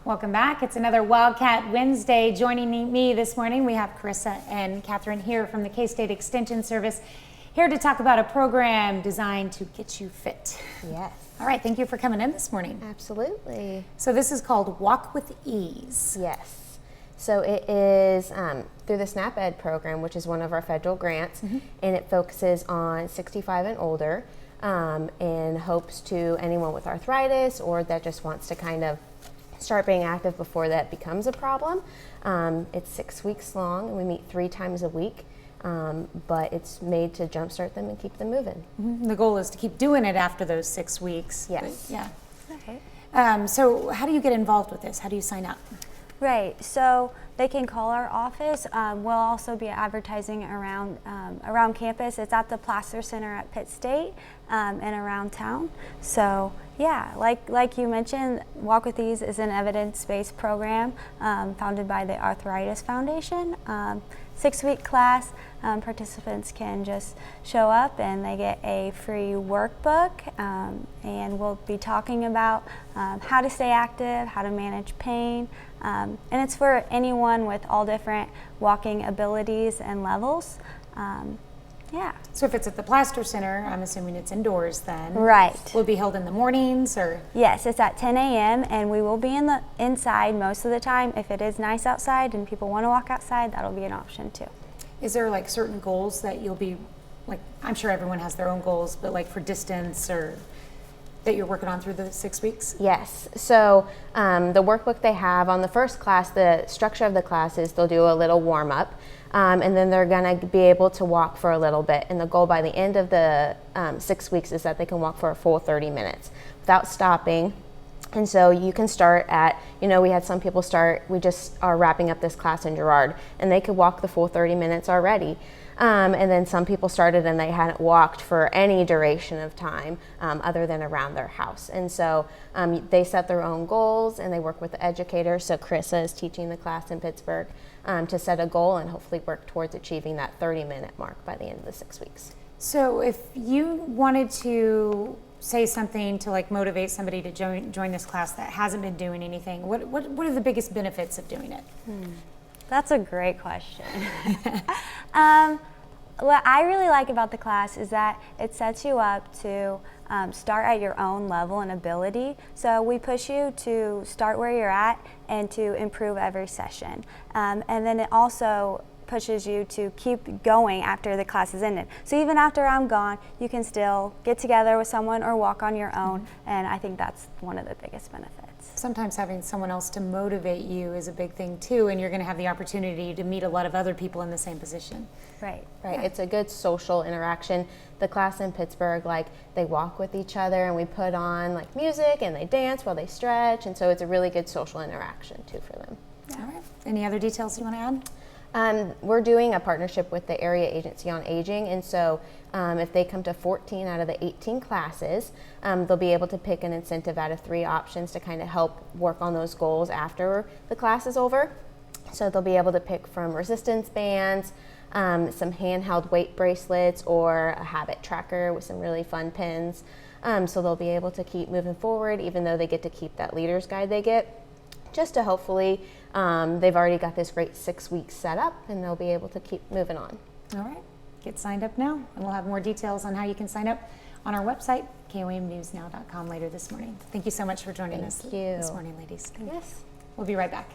Welcome back. It's another Wildcat Wednesday. Joining me this morning, we have Carissa and Catherine here from the K-State Extension Service, here to talk about a program designed to get you fit. Yes. All right, thank you for coming in this morning. Absolutely. So this is called Walk with Ease. Yes. So it is through the SNAP Ed program, which is one of our federal grants, and it focuses on 65 and older, and hopes to anyone with arthritis or that just wants to kind of start being active before that becomes a problem. It's 6 weeks long, and we meet 3 times a week, but it's made to jumpstart them and keep them moving. The goal is to keep doing it after those 6 weeks. Yes. Yeah. Okay. So how do you get involved with this? How do you sign up? Right, so they can call our office. We'll also be advertising around campus. It's at the Placer Center at Pitt State and around town. So yeah, like you mentioned, Walk with Ease is an evidence-based program founded by the Arthritis Foundation. 6-week class. Participants can just show up and they get a free workbook, and we'll be talking about how to stay active, how to manage pain, and it's for anyone with all different walking abilities and levels. Yeah. So if it's at the Plaster Center, I'm assuming it's indoors then. Right. Will it be held in the mornings or? Yes, it's at 10 a.m. and we will be inside most of the time. If it is nice outside and people want to walk outside, that'll be an option too. Is there like certain goals that you'll be, like, I'm sure everyone has their own goals, but like for distance or that you're working on through the 6 weeks? Yes. So the workbook they have on the first class, the structure of the class is they'll do a little warm up, and then they're going to be able to walk for a little bit. And the goal by the end of the 6 weeks is that they can walk for a full 30 minutes without stopping. And so you can start at, we had some people start, we just are wrapping up this class in Girard, and they could walk the full 30 minutes already. And then some people started and they hadn't walked for any duration of time other than around their house. And so they set their own goals and they work with the educators. So Carissa is teaching the class in Pittsburgh to set a goal and hopefully work towards achieving that 30-minute mark by the end of the 6 weeks. So if you wanted to say something to like motivate somebody to join this class that hasn't been doing anything, what are the biggest benefits of doing it? That's a great question. What I really like about the class is that it sets you up to start at your own level and ability. So we push you to start where you're at and to improve every session. And then it also pushes you to keep going after the class is ended. So even after I'm gone, you can still get together with someone or walk on your own, and I think that's one of the biggest benefits. Sometimes having someone else to motivate you is a big thing too, and you're going to have the opportunity to meet a lot of other people in the same position. Right. Right, it's a good social interaction. The class in Pittsburgh, they walk with each other and we put on music and they dance while they stretch, and so it's a really good social interaction too for them. All right. Any other details you want to add? We're doing a partnership with the Area Agency on Aging, and so if they come to 14 out of the 18 classes, they'll be able to pick an incentive out of 3 options to kind of help work on those goals after the class is over. So they'll be able to pick from resistance bands, some handheld weight bracelets, or a habit tracker with some really fun pins. So they'll be able to keep moving forward even though they get to keep that leader's guide they get, just to hopefully they've already got this great 6 weeks set up and they'll be able to keep moving on. All right. Get signed up now, and we'll have more details on how you can sign up on our website, KOAMnewsnow.com, later this morning. Thank you so much for joining us Thank you. this morning, ladies. Yes. We'll be right back.